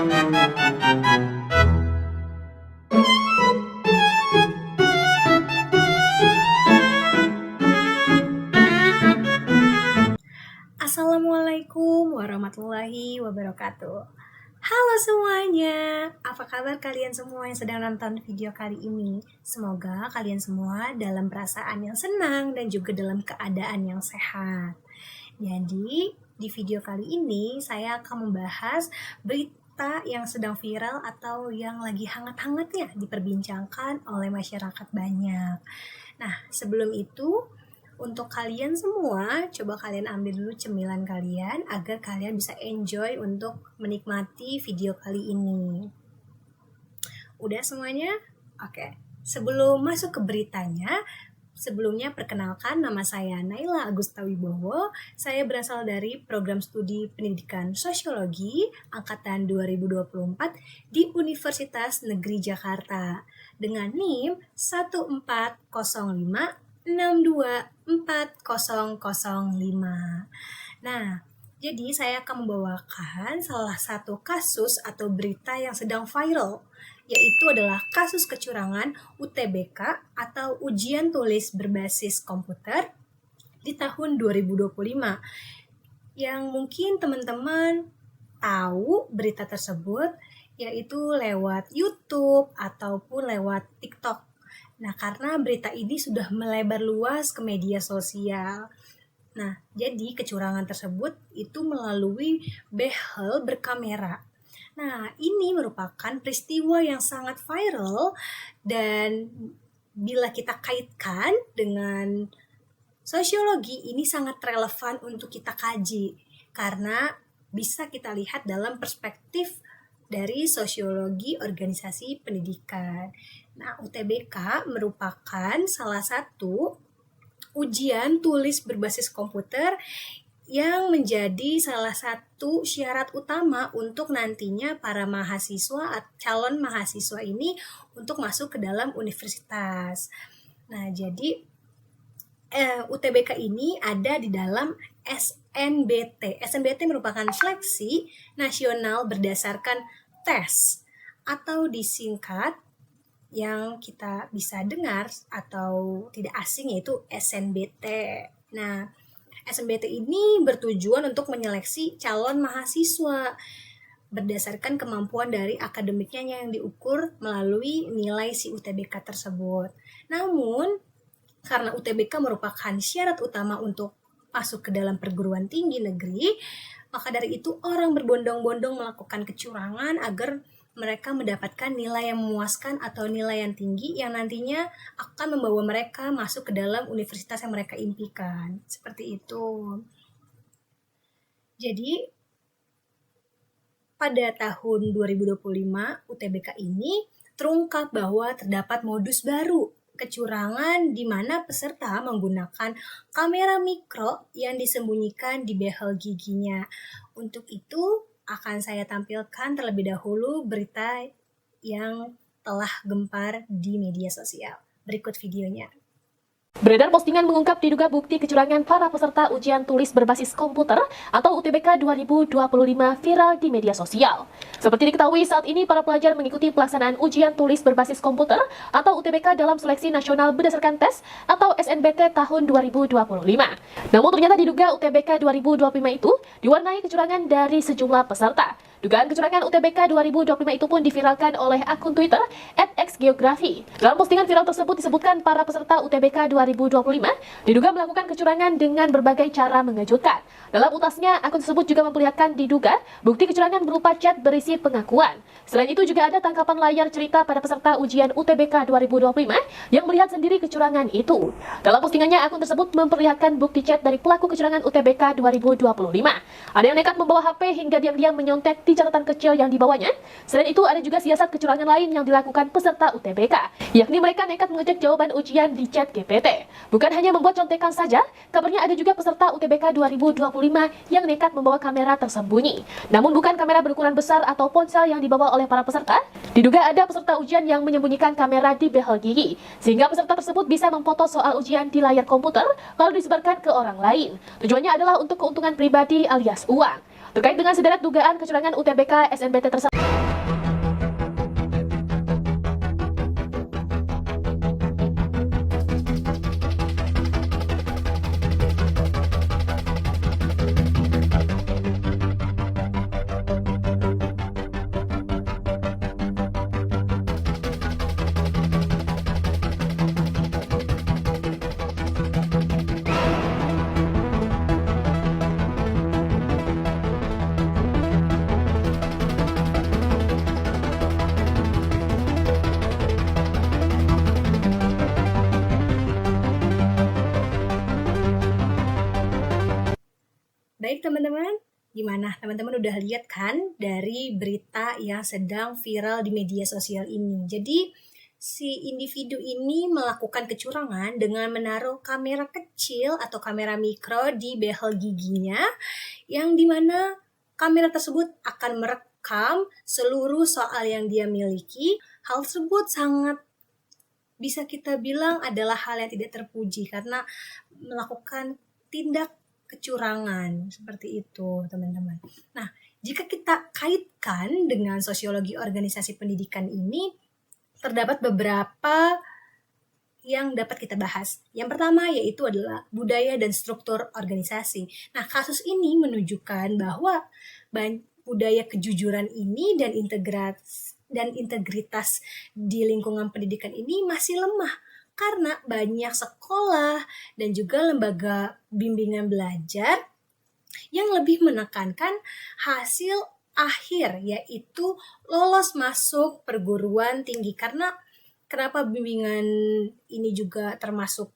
Assalamualaikum warahmatullahi wabarakatuh. Halo semuanya, apa kabar kalian semua yang sedang nonton video kali ini? Semoga kalian semua dalam perasaan yang senang dan juga dalam keadaan yang sehat. Jadi, di video kali ini saya akan membahas berita yang sedang viral atau yang lagi hangat-hangatnya diperbincangkan oleh masyarakat banyak. Nah, sebelum itu, untuk kalian semua, coba kalian ambil dulu cemilan kalian agar kalian bisa enjoy untuk menikmati video kali ini. Udah semuanya? Oke. Sebelum masuk ke beritanya, sebelumnya perkenalkan, nama saya Naila Agusta Wibowo. Saya berasal dari Program Studi Pendidikan Sosiologi Angkatan 2024 di Universitas Negeri Jakarta dengan NIM 14056240005. Nah, jadi saya akan membawakan salah satu kasus atau berita yang sedang viral, yaitu adalah kasus kecurangan UTBK atau ujian tulis berbasis komputer di tahun 2025. Yang mungkin teman-teman tahu berita tersebut, yaitu lewat YouTube ataupun lewat TikTok. Nah, karena berita ini sudah melebar luas ke media sosial. Nah, jadi kecurangan tersebut itu melalui behel berkamera. Nah, ini merupakan peristiwa yang sangat viral dan bila kita kaitkan dengan sosiologi, ini sangat relevan untuk kita kaji karena bisa kita lihat dalam perspektif dari sosiologi organisasi pendidikan. Nah, UTBK merupakan salah satu ujian tulis berbasis komputer yang menjadi salah satu syarat utama untuk nantinya para mahasiswa, calon mahasiswa ini untuk masuk ke dalam universitas. Nah, jadi UTBK ini ada di dalam SNBT. SNBT merupakan seleksi nasional berdasarkan tes atau disingkat yang kita bisa dengar atau tidak asing yaitu SNBT. Nah, SNBT ini bertujuan untuk menyeleksi calon mahasiswa berdasarkan kemampuan dari akademiknya yang diukur melalui nilai si UTBK tersebut. Namun, karena UTBK merupakan syarat utama untuk masuk ke dalam perguruan tinggi negeri, maka dari itu orang berbondong-bondong melakukan kecurangan agar mereka mendapatkan nilai yang memuaskan atau nilai yang tinggi yang nantinya akan membawa mereka masuk ke dalam universitas yang mereka impikan. Seperti itu. Jadi, pada tahun 2025, UTBK ini terungkap bahwa terdapat modus baru kecurangan di mana peserta menggunakan kamera mikro yang disembunyikan di behel giginya. Untuk itu, akan saya tampilkan terlebih dahulu berita yang telah gempar di media sosial. Berikut videonya. Beredar postingan mengungkap diduga bukti kecurangan para peserta ujian tulis berbasis komputer atau UTBK 2025 viral di media sosial. Seperti diketahui, saat ini para pelajar mengikuti pelaksanaan ujian tulis berbasis komputer atau UTBK dalam seleksi nasional berdasarkan tes atau SNBT tahun 2025. Namun ternyata diduga UTBK 2025 itu diwarnai kecurangan dari sejumlah peserta. Dugaan kecurangan UTBK 2025 itu pun diviralkan oleh akun Twitter @xgeografi. Dalam postingan viral tersebut disebutkan para peserta UTBK 2025 diduga melakukan kecurangan dengan berbagai cara mengejutkan. Dalam utasnya, akun tersebut juga memperlihatkan diduga bukti kecurangan berupa chat berisi pengakuan. Selain itu juga ada tangkapan layar cerita pada peserta ujian UTBK 2025 yang melihat sendiri kecurangan itu. Dalam postingannya, akun tersebut memperlihatkan bukti chat dari pelaku kecurangan UTBK 2025. Ada yang nekat membawa HP hingga diam-diam menyontek di catatan kecil yang dibawanya. Selain itu, ada juga siasat kecurangan lain yang dilakukan peserta UTBK, yakni mereka nekat mengecek jawaban ujian di chat GPT. Bukan hanya membuat contekan saja, kabarnya ada juga peserta UTBK 2025 yang nekat membawa kamera tersembunyi. Namun bukan kamera berukuran besar atau ponsel yang dibawa oleh para peserta. Diduga ada peserta ujian yang menyembunyikan kamera di behel gigi, sehingga peserta tersebut bisa memfoto soal ujian di layar komputer lalu disebarkan ke orang lain. Tujuannya adalah untuk keuntungan pribadi alias uang. Terkait dengan sederet dugaan kecurangan UTBK SNBT tersebut. teman-teman? Gimana? Teman-teman udah lihat kan dari berita yang sedang viral di media sosial ini. Jadi si individu ini melakukan kecurangan dengan menaruh kamera kecil atau kamera mikro di behel giginya, yang dimana kamera tersebut akan merekam seluruh soal yang dia miliki. Hal tersebut sangat bisa kita bilang adalah hal yang tidak terpuji karena melakukan tindak kecurangan seperti itu, teman-teman. Nah, jika kita kaitkan dengan sosiologi organisasi pendidikan ini, terdapat beberapa yang dapat kita bahas. Yang pertama yaitu adalah budaya dan struktur organisasi. Nah, kasus ini menunjukkan bahwa budaya kejujuran ini dan integritas di lingkungan pendidikan ini masih lemah karena banyak sekolah dan juga lembaga bimbingan belajar yang lebih menekankan hasil akhir, yaitu lolos masuk perguruan tinggi. Karena kenapa bimbingan ini juga termasuk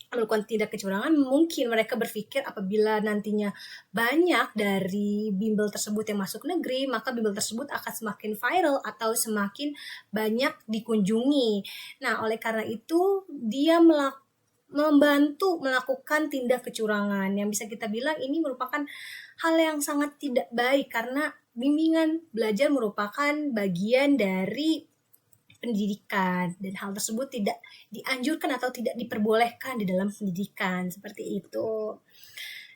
melakukan tindak kecurangan, mungkin mereka berpikir apabila nantinya banyak dari bimbel tersebut yang masuk negeri, maka bimbel tersebut akan semakin viral atau semakin banyak dikunjungi. Nah, oleh karena itu dia membantu melakukan tindak kecurangan yang bisa kita bilang ini merupakan hal yang sangat tidak baik karena bimbingan belajar merupakan bagian dari pendidikan dan hal tersebut tidak dianjurkan atau tidak diperbolehkan di dalam pendidikan seperti itu.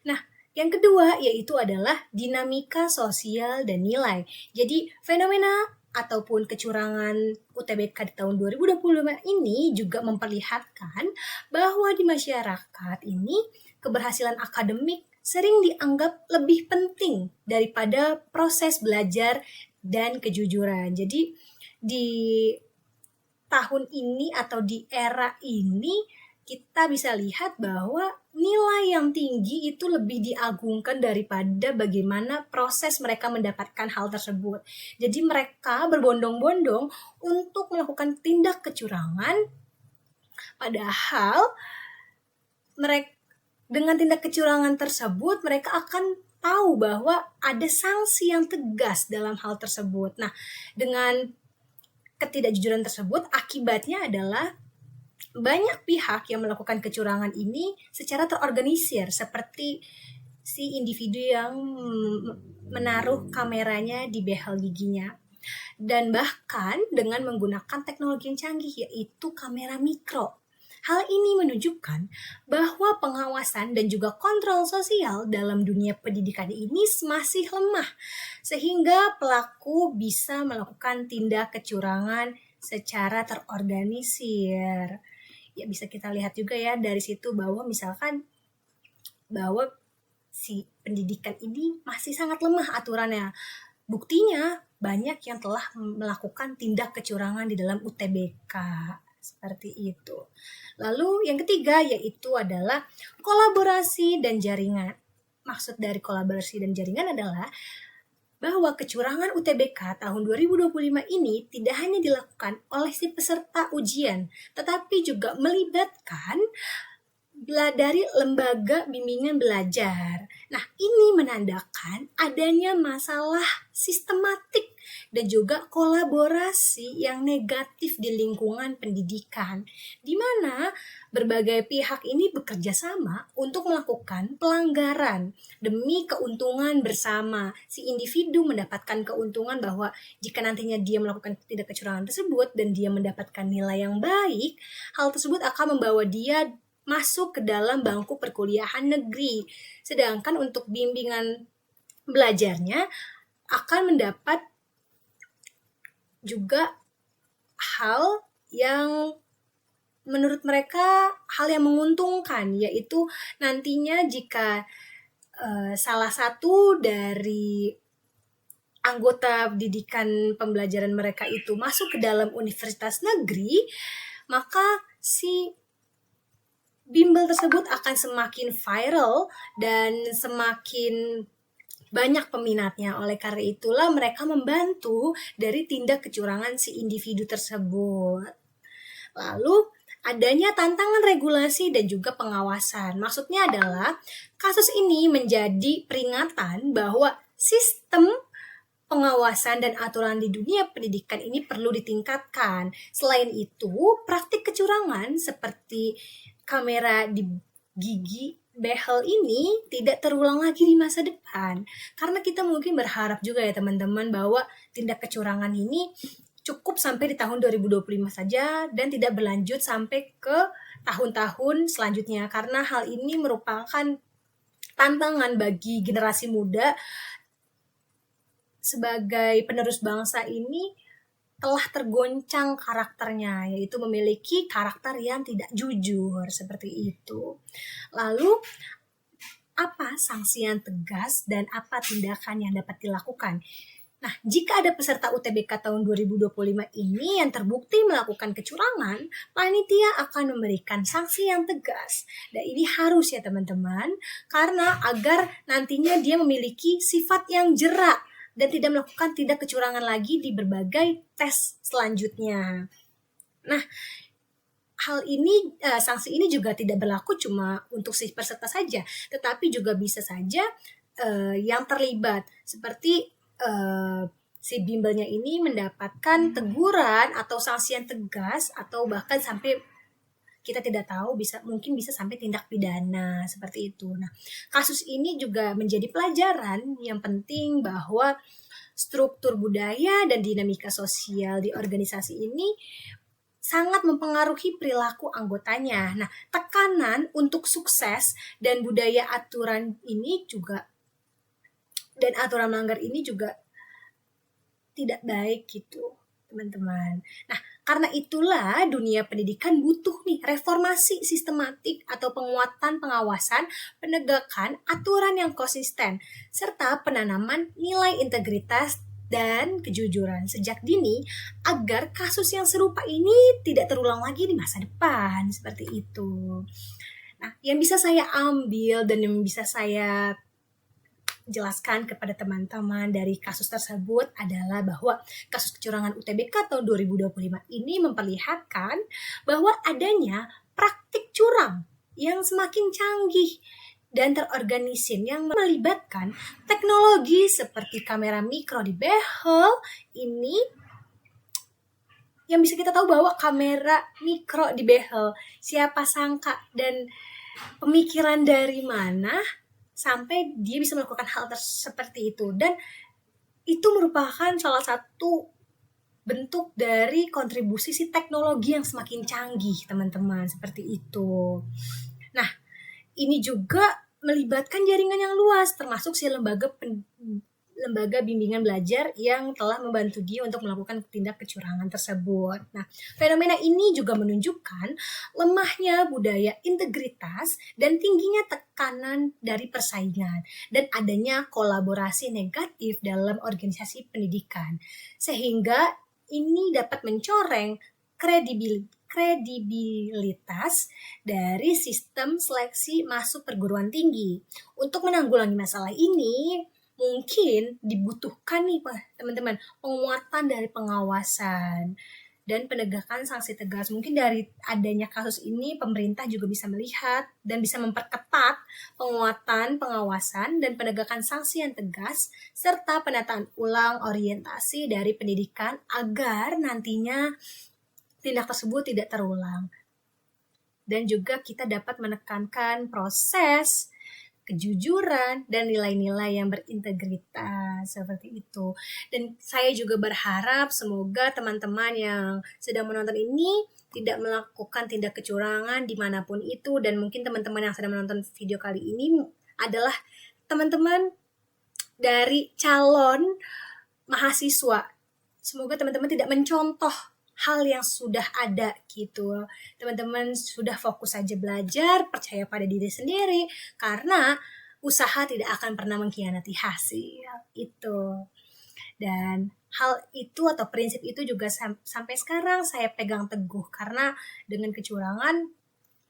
Nah, yang kedua yaitu adalah dinamika sosial dan nilai. Jadi fenomena ataupun kecurangan UTBK di tahun 2025 ini juga memperlihatkan bahwa di masyarakat ini keberhasilan akademik sering dianggap lebih penting daripada proses belajar dan kejujuran. Jadi di tahun ini atau di era ini kita bisa lihat bahwa nilai yang tinggi itu lebih diagungkan daripada bagaimana proses mereka mendapatkan hal tersebut. Jadi mereka berbondong-bondong untuk melakukan tindak kecurangan, padahal mereka dengan tindak kecurangan tersebut mereka akan tahu bahwa ada sanksi yang tegas dalam hal tersebut. Nah, dengan ketidakjujuran tersebut akibatnya adalah banyak pihak yang melakukan kecurangan ini secara terorganisir, seperti si individu yang menaruh kameranya di behel giginya, dan bahkan dengan menggunakan teknologi yang canggih yaitu kamera mikro. Hal ini menunjukkan bahwa pengawasan dan juga kontrol sosial dalam dunia pendidikan ini masih lemah, sehingga pelaku bisa melakukan tindak kecurangan secara terorganisir. Ya, bisa kita lihat juga ya dari situ bahwa misalkan bahwa si pendidikan ini masih sangat lemah aturannya. Buktinya banyak yang telah melakukan tindak kecurangan di dalam UTBK. Seperti itu. Lalu yang ketiga yaitu adalah kolaborasi dan jaringan. Maksud dari kolaborasi dan jaringan adalah bahwa kecurangan UTBK tahun 2025 ini tidak hanya dilakukan oleh si peserta ujian, tetapi juga melibatkan dari lembaga bimbingan belajar. Nah, ini menandakan adanya masalah sistematik dan juga kolaborasi yang negatif di lingkungan pendidikan, di mana berbagai pihak ini bekerja sama untuk melakukan pelanggaran demi keuntungan bersama. Si individu mendapatkan keuntungan bahwa jika nantinya dia melakukan tindak kecurangan tersebut dan dia mendapatkan nilai yang baik, hal tersebut akan membawa dia masuk ke dalam bangku perkuliahan negeri. Sedangkan untuk bimbingan belajarnya akan mendapat juga hal yang menurut mereka hal yang menguntungkan, yaitu nantinya jika salah satu dari anggota pendidikan pembelajaran mereka itu masuk ke dalam universitas negeri, maka si bimbel tersebut akan semakin viral dan semakin banyak peminatnya. Oleh karena itulah mereka membantu dari tindak kecurangan si individu tersebut. Lalu adanya tantangan regulasi dan juga pengawasan. Maksudnya adalah kasus ini menjadi peringatan bahwa sistem pengawasan dan aturan di dunia pendidikan ini perlu ditingkatkan. Selain itu, praktik kecurangan seperti kamera di gigi behel ini tidak terulang lagi di masa depan. Karena kita mungkin berharap juga ya teman-teman bahwa tindak kecurangan ini cukup sampai di tahun 2025 saja dan tidak berlanjut sampai ke tahun-tahun selanjutnya. Karena hal ini merupakan tantangan bagi generasi muda sebagai penerus bangsa ini telah tergoncang karakternya, yaitu memiliki karakter yang tidak jujur seperti itu. Lalu, apa sanksi yang tegas dan apa tindakan yang dapat dilakukan? Nah, jika ada peserta UTBK tahun 2025 ini yang terbukti melakukan kecurangan, panitia akan memberikan sanksi yang tegas. Dan ini harus ya teman-teman, karena agar nantinya dia memiliki sifat yang jerak dan tidak melakukan tindak kecurangan lagi di berbagai tes selanjutnya. Nah, hal ini, sanksi ini juga tidak berlaku cuma untuk si peserta saja, tetapi juga bisa saja yang terlibat, seperti si bimbelnya ini mendapatkan teguran atau sanksi yang tegas, atau bahkan sampai kita tidak tahu mungkin bisa sampai tindak pidana seperti itu. Nah, kasus ini juga menjadi pelajaran yang penting bahwa struktur budaya dan dinamika sosial di organisasi ini sangat mempengaruhi perilaku anggotanya. Nah, tekanan untuk sukses dan budaya aturan ini juga dan aturan melanggar ini juga tidak baik gitu, teman-teman. Nah, karena itulah dunia pendidikan butuh nih reformasi sistematik atau penguatan pengawasan, penegakan aturan yang konsisten, serta penanaman nilai integritas dan kejujuran sejak dini agar kasus yang serupa ini tidak terulang lagi di masa depan, seperti itu. Nah, yang bisa saya ambil dan yang bisa saya jelaskan kepada teman-teman dari kasus tersebut adalah bahwa kasus kecurangan UTBK tahun 2025 ini memperlihatkan bahwa adanya praktik curang yang semakin canggih dan terorganisir yang melibatkan teknologi seperti kamera mikro di behel ini, yang bisa kita tahu bahwa kamera mikro di behel, siapa sangka dan pemikiran dari mana sampai dia bisa melakukan hal seperti itu. Dan itu merupakan salah satu bentuk dari kontribusi si teknologi yang semakin canggih, teman-teman, seperti itu. Nah, ini juga melibatkan jaringan yang luas, termasuk si lembaga bimbingan belajar yang telah membantu dia untuk melakukan tindak kecurangan tersebut. Nah, fenomena ini juga menunjukkan lemahnya budaya integritas dan tingginya tekanan dari persaingan dan adanya kolaborasi negatif dalam organisasi pendidikan, sehingga ini dapat mencoreng kredibilitas dari sistem seleksi masuk perguruan tinggi. Untuk menanggulangi masalah ini, mungkin dibutuhkan nih teman-teman penguatan dari pengawasan dan penegakan sanksi tegas. Mungkin dari adanya kasus ini pemerintah juga bisa melihat dan bisa memperketat penguatan pengawasan dan penegakan sanksi yang tegas serta penataan ulang orientasi dari pendidikan agar nantinya tindak tersebut tidak terulang. Dan juga kita dapat menekankan proses kejujuran dan nilai-nilai yang berintegritas seperti itu. Dan saya juga berharap semoga teman-teman yang sedang menonton ini tidak melakukan tindak kecurangan dimanapun itu, dan mungkin teman-teman yang sedang menonton video kali ini adalah teman-teman dari calon mahasiswa. Semoga teman-teman tidak mencontoh hal yang sudah ada gitu. Teman-teman sudah fokus saja belajar, percaya pada diri sendiri, karena usaha tidak akan pernah mengkhianati hasil itu. Dan hal itu atau prinsip itu juga sampai sekarang saya pegang teguh, karena dengan kecurangan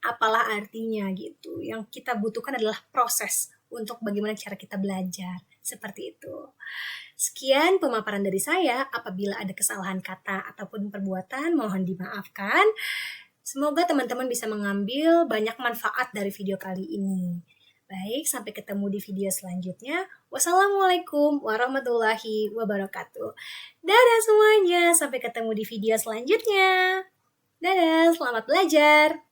apalah artinya gitu. Yang kita butuhkan adalah proses untuk bagaimana cara kita belajar, seperti itu. Sekian pemaparan dari saya. Apabila ada kesalahan kata ataupun perbuatan, mohon dimaafkan. Semoga teman-teman bisa mengambil banyak manfaat dari video kali ini. Baik, sampai ketemu di video selanjutnya. Wassalamualaikum warahmatullahi wabarakatuh. Dadah semuanya, sampai ketemu di video selanjutnya. Dadah, selamat belajar.